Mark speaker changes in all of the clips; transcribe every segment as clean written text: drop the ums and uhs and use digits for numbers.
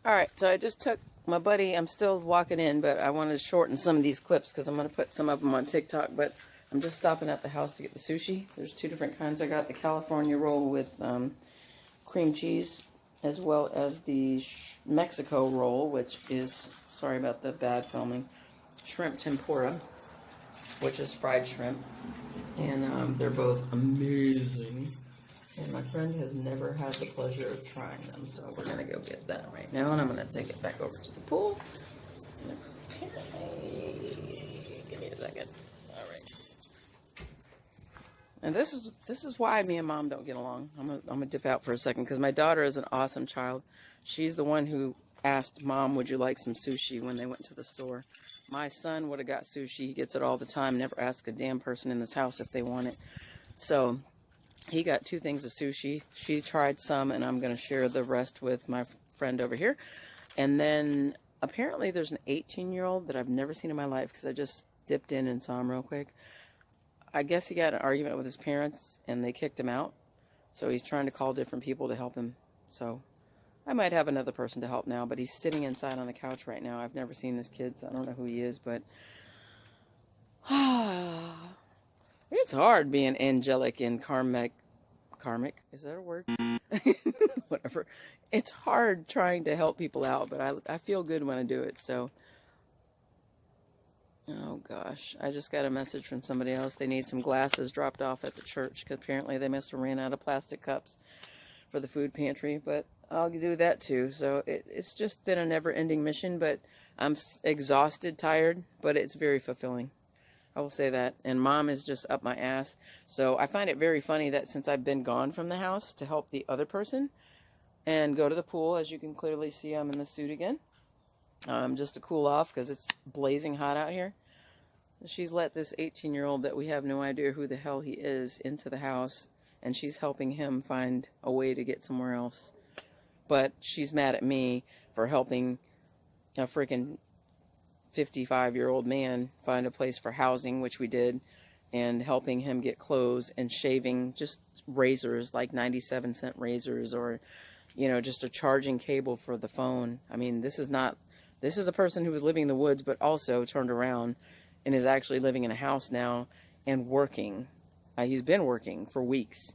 Speaker 1: Alright, so I just took my buddy, I'm still walking in, but I wanted to shorten some of these clips because I'm going to put some of them on TikTok, but I'm just stopping at the house to get the sushi. There's two different kinds. I got the California roll with cream cheese, as well as the Mexico roll, which is, sorry about the bad filming, shrimp tempura, which is fried shrimp. And they're both amazing. And my friend has never had the pleasure of trying them, so we're going to go get that right now, and I'm going to take it back over to the pool. And apparently, give me a second. All right. And this is why me and Mom don't get along. I'm gonna dip out for a second because my daughter is an awesome child. She's the one who asked Mom, "Would you like some sushi?" when they went to the store. My son would have got sushi. He gets it all the time. Never ask a damn person in this house if they want it. So he got 2 things of sushi. She tried some, and I'm going to share the rest with my friend over here. And then apparently there's an 18-year-old that I've never seen in my life because I just dipped in and saw him real quick. I guess he got an argument with his parents, and they kicked him out. So he's trying to call different people to help him. So I might have another person to help now, but he's sitting inside on the couch right now. I've never seen this kid, so I don't know who he is, but it's hard being angelic and karmic. Is that a word? Whatever. It's hard trying to help people out, but I feel good when I do it. So, oh gosh, I just got a message from somebody else. They need some glasses dropped off at the church because apparently they must have ran out of plastic cups for the food pantry, but I'll do that too. So it's just been a never-ending mission, but I'm exhausted, tired, but it's very fulfilling. I will say that. And Mom is just up my ass. So I find it very funny that since I've been gone from the house to help the other person and go to the pool, as you can clearly see, I'm in the suit again, just to cool off because it's blazing hot out here. She's let this 18-year-old that we have no idea who the hell he is into the house, and she's helping him find a way to get somewhere else. But she's mad at me for helping a freaking 55-year-old man find a place for housing, which we did, and helping him get clothes and shaving, just razors, like 97-cent razors, or, you know, just a charging cable for the phone. I mean, this is a person who was living in the woods, but also turned around and is actually living in a house now and working. He's been working for weeks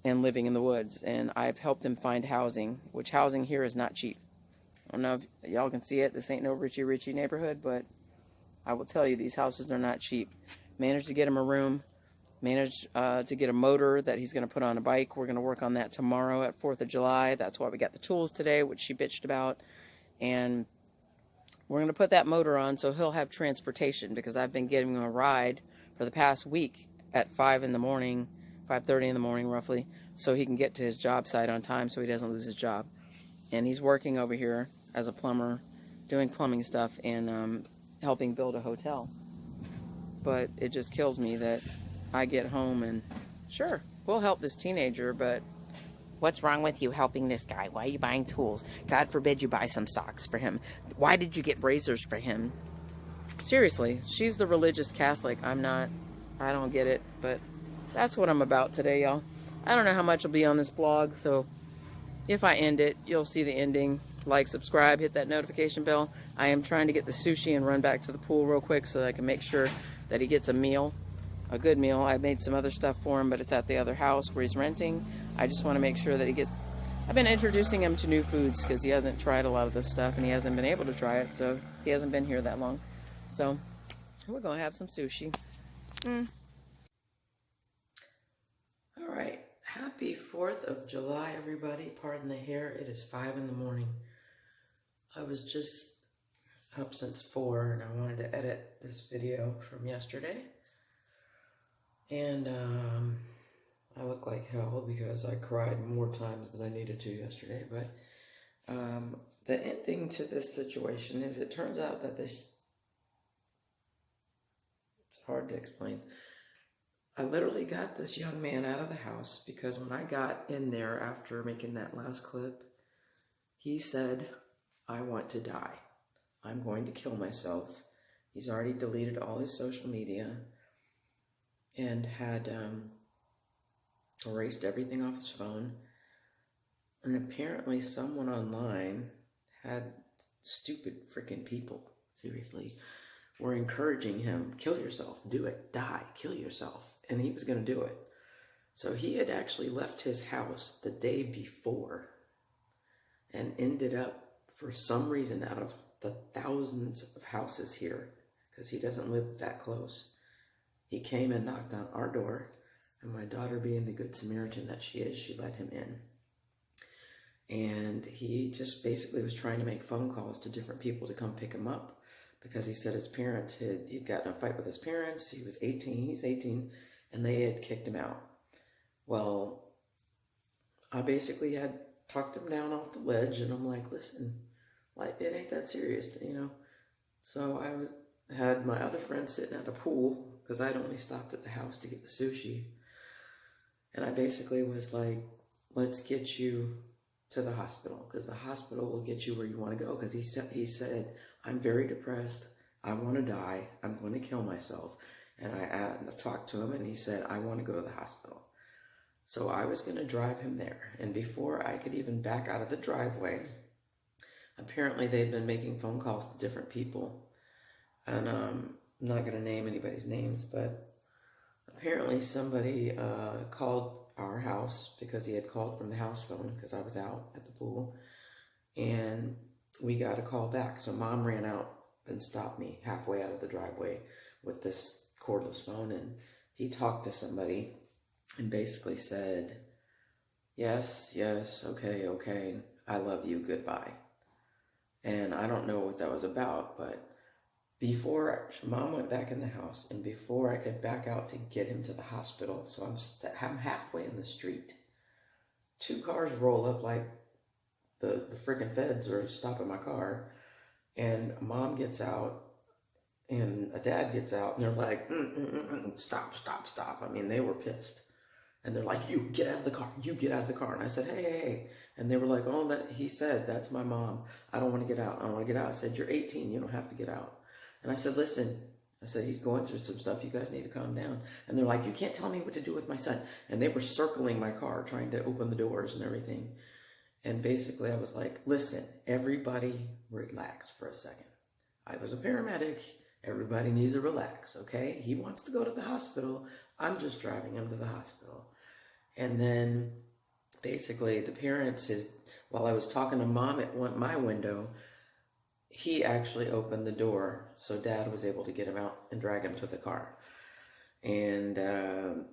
Speaker 1: and living in the woods, and I've helped him find housing, which housing here is not cheap. I don't know if y'all can see it. This ain't no Richie neighborhood, but I will tell you, these houses are not cheap. Managed to get him a room. Managed to get a motor that he's going to put on a bike. We're going to work on that tomorrow at 4th of July. That's why we got the tools today, which she bitched about. And we're going to put that motor on so he'll have transportation, because I've been giving him a ride for the past week at 5 in the morning, 5:30 in the morning roughly, so he can get to his job site on time so he doesn't lose his job. And he's working over here as a plumber, doing plumbing stuff, and helping build a hotel. But it just kills me that I get home and, sure, we'll help this teenager, but what's wrong with you helping this guy? Why are you buying tools? God forbid you buy some socks for him. Why did you get razors for him? Seriously, she's the religious Catholic. I'm not. I don't get it, but that's what I'm about today, y'all. I don't know how much will be on this blog, so if I end it, you'll see the ending. Like, subscribe, hit that notification bell. I am trying to get the sushi and run back to the pool real quick so that I can make sure that he gets a meal, a good meal. I made some other stuff for him, but it's at the other house where he's renting. I just want to make sure that he gets... I've been introducing him to new foods because he hasn't tried a lot of this stuff, and he hasn't been able to try it, so he hasn't been here that long. So, we're going to have some sushi. All right. Happy 4th of July, everybody. Pardon the hair. It is 5 in the morning. I was just up since 4, and I wanted to edit this video from yesterday. And I look like hell because I cried more times than I needed to yesterday. But the ending to this situation is, it turns out that it's hard to explain. I literally got this young man out of the house because when I got in there after making that last clip, he said, "I want to die. I'm going to kill myself." He's already deleted all his social media and had erased everything off his phone. And apparently someone online
Speaker 2: had stupid freaking people, seriously, were encouraging him, kill yourself, do it, die, kill yourself. And he was going to do it. So he had actually left his house the day before and ended up, for some reason, out of the thousands of houses here, because he doesn't live that close, he came and knocked on our door, and my daughter, being the good Samaritan that she is, she let him in. And he just basically was trying to make phone calls to different people to come pick him up, because he said his parents he'd gotten in a fight with his parents. He was 18, he's 18, and they had kicked him out. Well, I basically had talked him down off the ledge, and I'm like, listen, like, it ain't that serious, you know. So I had my other friend sitting at a pool, because I'd only stopped at the house to get the sushi. And I basically was like, let's get you to the hospital, because the hospital will get you where you want to go. Because he said, I'm very depressed. I want to die. I'm going to kill myself. And I talked to him, and he said, I want to go to the hospital. So I was going to drive him there. And before I could even back out of the driveway, apparently they'd been making phone calls to different people. And I'm not going to name anybody's names, but apparently somebody called our house, because he had called from the house phone, because I was out at the pool. And we got a call back. So Mom ran out and stopped me halfway out of the driveway with this cordless phone. And he talked to somebody and basically said, yes, okay, I love you, goodbye. And I don't know what that was about, but before Mom went back in the house, and before I could back out to get him to the hospital, so I'm halfway in the street, 2 cars roll up like the freaking feds are stopping my car, and Mom gets out, and a dad gets out, and they're like, stop. I mean, they were pissed. And they're like, you get out of the car. And I said, hey. And they were like, oh, he said, that's my mom. I don't want to get out. I said, you're 18. You don't have to get out. And I said, listen, he's going through some stuff. You guys need to calm down. And they're like, you can't tell me what to do with my son. And they were circling my car, trying to open the doors and everything. And basically I was like, listen, everybody relax for a second. I was a paramedic. Everybody needs to relax, okay? He wants to go to the hospital. I'm just driving him to the hospital. And then basically the parents, while I was talking to Mom at my window, he actually opened the door, so Dad was able to get him out and drag him to the car. And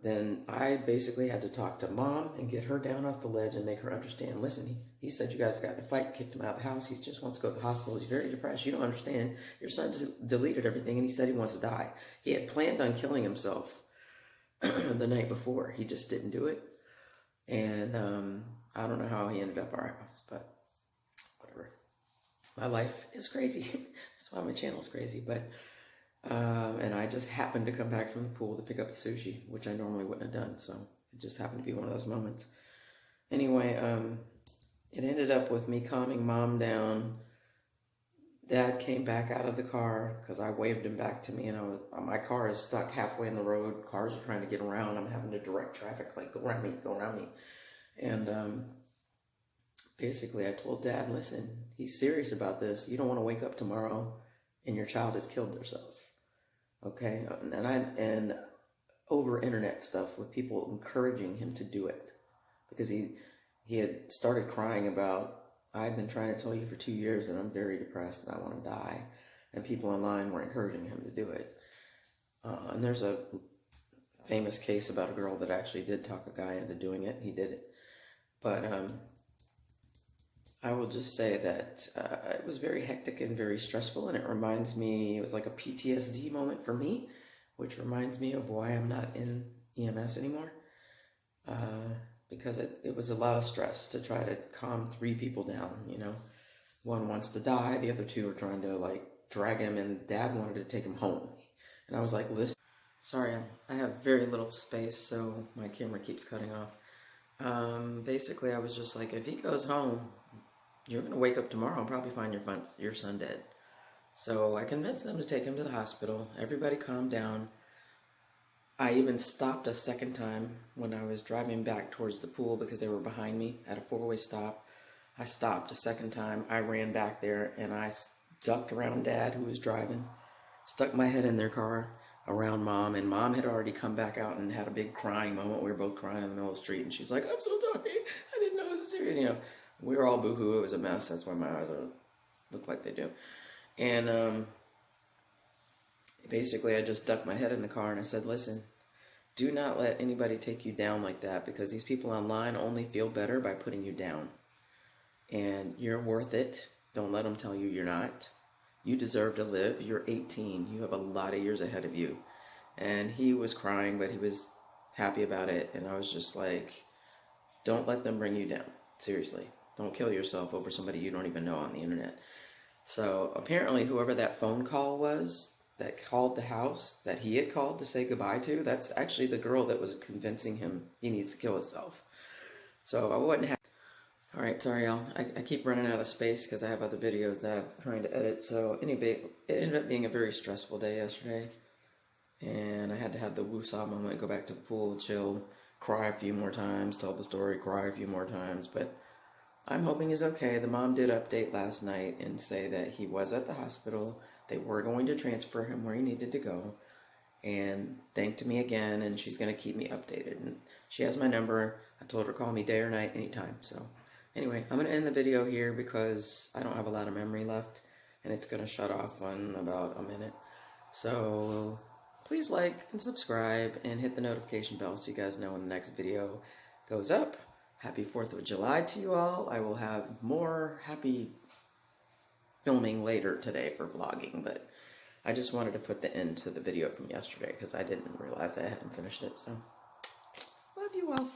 Speaker 2: then I basically had to talk to Mom and get her down off the ledge and make her understand, listen, he said you guys got in a fight, kicked him out of the house. He just wants to go to the hospital. He's very depressed. You don't understand. Your son deleted everything, and he said he wants to die. He had planned on killing himself the night before. He just didn't do it. And I don't know how he ended up at our house, but whatever. My life is crazy. That's why my channel is crazy. But and I just happened to come back from the pool to pick up the sushi, which I normally wouldn't have done. So it just happened to be one of those moments. Anyway, it ended up with me calming Mom down. Dad came back out of the car because I waved him back to me, and my car is stuck halfway in the road. Cars are trying to get around. I'm having to direct traffic, like, go around me. And basically I told Dad, listen, he's serious about this. You don't want to wake up tomorrow and your child has killed themselves. Okay? And over internet stuff with people encouraging him to do it, because he had started crying about, I've been trying to tell you for 2 years that I'm very depressed and I want to die. And people online were encouraging him to do it. And there's a famous case about a girl that actually did talk a guy into doing it. He did it. But I will just say that it was very hectic and very stressful. And it reminds me, it was like a PTSD moment for me, which reminds me of why I'm not in EMS anymore. Because it was a lot of stress to try to calm 3 people down, you know. One wants to die, the other 2 are trying to, like, drag him, and Dad wanted to take him home. And I was like, listen, sorry, I have very little space, so my camera keeps cutting off. Basically, I was just like, if he goes home, you're going to wake up tomorrow and probably find your son dead. So I convinced them to take him to the hospital. Everybody calmed down. I even stopped a second time when I was driving back towards the pool because they were behind me at a 4-way stop. I stopped a second time. I ran back there and I ducked around Dad, who was driving, stuck my head in their car around Mom, and Mom had already come back out and had a big crying moment. We were both crying in the middle of the street, and she's like, "I'm so sorry. I didn't know it was a serious," you know. We were all boohoo. It was a mess. That's why my eyes look like they do. And basically, I just ducked my head in the car and I said, "Listen, do not let anybody take you down like that, because these people online only feel better by putting you down. And you're worth it. Don't let them tell you you're not. You deserve to live. You're 18. You have a lot of years ahead of you." And he was crying, but he was happy about it. And I was just like, don't let them bring you down. Seriously. Don't kill yourself over somebody you don't even know on the internet. So apparently whoever that phone call was that called the house that he had called to say goodbye to, that's actually the girl that was convincing him he needs to kill himself. So I wouldn't have... Alright, sorry y'all. I keep running out of space because I have other videos that I'm trying to edit. So anyway, it ended up being a very stressful day yesterday. And I had to have the woosah moment, go back to the pool, chill, cry a few more times, tell the story, cry a few more times. But I'm hoping he's okay. The mom did update last night and say that he was at the hospital. They were going to transfer him where he needed to go. And thanked me again, and she's going to keep me updated. And she has my number. I told her to call me day or night, anytime. So anyway, I'm going to end the video here because I don't have a lot of memory left. And it's going to shut off in about a minute. So please like and subscribe and hit the notification bell so you guys know when the next video goes up. Happy 4th of July to you all. I will have more happy filming later today for vlogging, but I just wanted to put the end to the video from yesterday because I didn't realize I hadn't finished it. So, love you all.